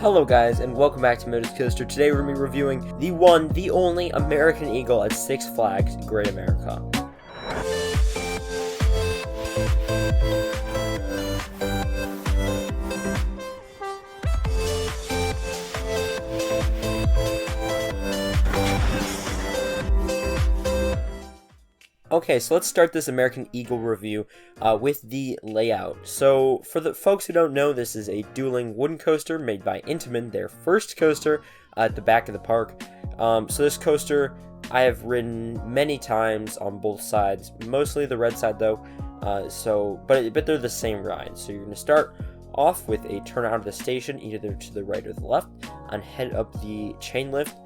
Hello guys, and welcome back to Motorz Coaster. Today we're going to be reviewing the one, the only American Eagle at Six Flags Great America. Okay, so let's start this American Eagle review with the layout. So, for the folks who don't know, this is a dueling wooden coaster made by Intamin, their first coaster at the back of the park. So this coaster I have ridden many times on both sides, mostly the red side though. But they're the same ride. So you're going to start off with a turn out of the station, either to the right or the left, and head up the chain lift.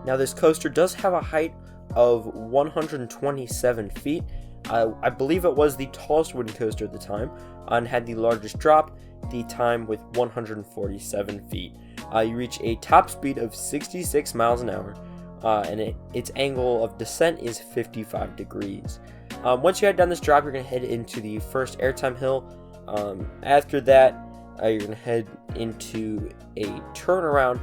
Now this coaster does have a height of 127 feet. I believe it was the tallest wooden coaster at the time, and had the largest drop, the time with 147 feet. You reach a top speed of 66 miles an hour, and its angle of descent is 55 degrees. Once you head down this drop, you're going to head into the first airtime hill. After that, you're going to head into a turnaround.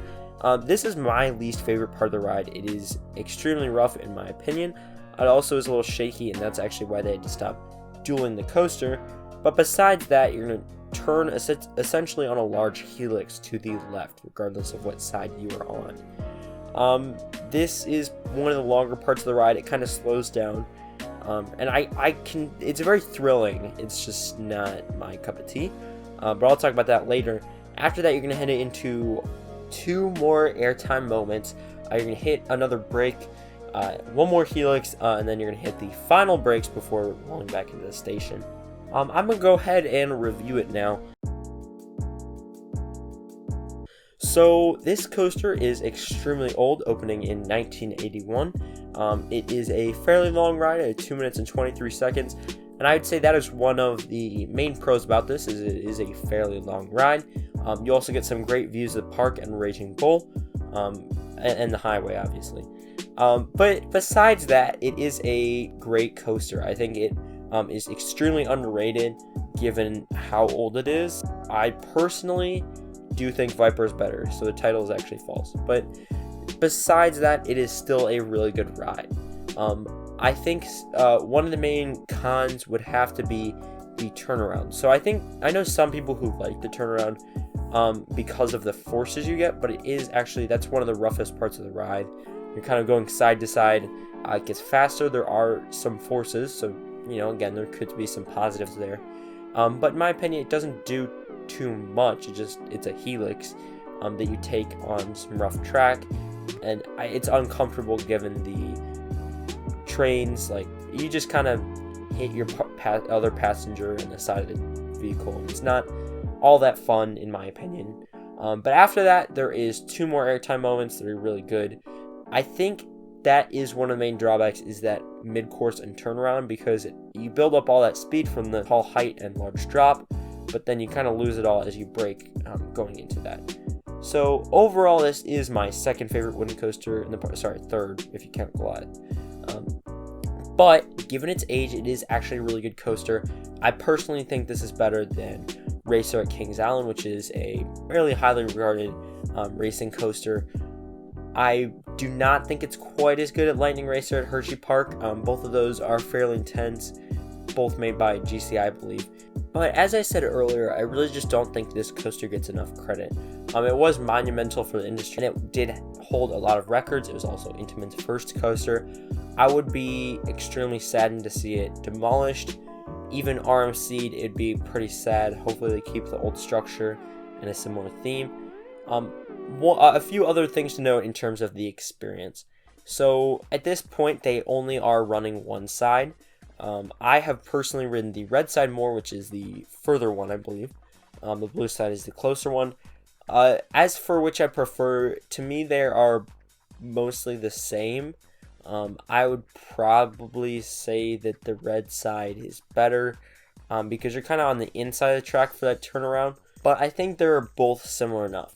This is my least favorite part of the ride. It is extremely rough in my opinion. It also is a little shaky, and that's actually why they had to stop dueling the coaster. But besides that, you're going to turn essentially on a large helix to the left, regardless of what side you are on. This is one of the longer parts of the ride. It kind of slows down, and it's very thrilling. It's just not my cup of tea, but I'll talk about that later. After that, you're going to head into two more airtime moments. You're going to hit another brake, one more helix, and then you're going to hit the final brakes before rolling back into the station. I'm going to go ahead and review it now. So this coaster is extremely old, opening in 1981. It is a fairly long ride at 2 minutes and 23 seconds. And I'd say that is one of the main pros about this, is it is a fairly long ride. You also get some great views of the park and Raging Bull, and the highway, obviously. But besides that, it is a great coaster. I think it is extremely underrated, given how old it is. I personally do think Viper is better, so the title is actually false. But besides that, it is still a really good ride. I think one of the main cons would have to be the turnaround. So I know some people who like the turnaround because of the forces you get, but that's one of the roughest parts of the ride. You're kind of going side to side. It gets faster. There are some forces, so again, there could be some positives there. But in my opinion, it doesn't do too much. It's a helix that you take on some rough track, and it's uncomfortable given the trains. Like, you just kind of hit your other passenger in the side of the vehicle. It's not all that fun in my opinion. But after that, there is two more airtime moments that are really good. I think that is one of the main drawbacks, is that mid-course and turnaround, because you build up all that speed from the tall height and large drop, but then you kind of lose it all as you brake going into that. So overall, this is my second favorite wooden coaster in the park. Sorry, third if you count Goliath. But given its age, it is actually a really good coaster. I personally think this is better than Racer at Kings Island, which is a fairly highly regarded racing coaster. I do not think it's quite as good at Lightning Racer at Hershey Park. Both of those are fairly intense, both made by GCI, I believe. But as I said earlier, I really just don't think this coaster gets enough credit. It was monumental for the industry, and it did hold a lot of records. It was also Intamin's first coaster. I would be extremely saddened to see it demolished. Even RMC'd, it'd be pretty sad. Hopefully they keep the old structure and a similar theme. A few other things to note in terms of the experience. So at this point, they only are running one side. I have personally ridden the red side more, which is the further one, I believe. The blue side is the closer one. As for which I prefer, to me they are mostly the same. I would probably say that the red side is better, because you're kind of on the inside of the track for that turnaround. But I think they're both similar enough.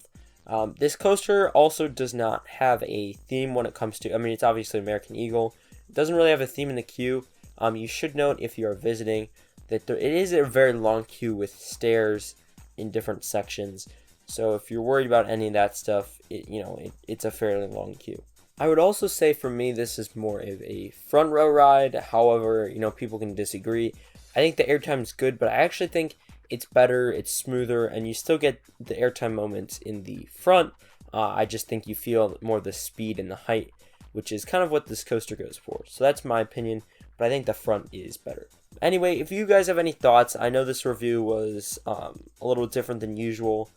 This coaster also does not have a theme when it comes to, it's obviously American Eagle. It doesn't really have a theme in the queue. You should note, if you are visiting, that it is a very long queue with stairs in different sections. So if you're worried about any of that stuff, it's a fairly long queue. I would also say for me, this is more of a front row ride. However, people can disagree. I think the airtime is good, but I actually think it's better, it's smoother, and you still get the airtime moments in the front. I just think you feel more the speed and the height, which is kind of what this coaster goes for. So that's my opinion, but I think the front is better. Anyway, if you guys have any thoughts, I know this review was a little different than usual.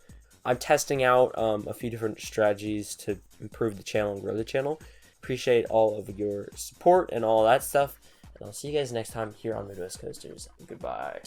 I'm testing out a few different strategies to improve the channel and grow the channel. Appreciate all of your support and all that stuff. And I'll see you guys next time here on Midwest Coasters. Goodbye.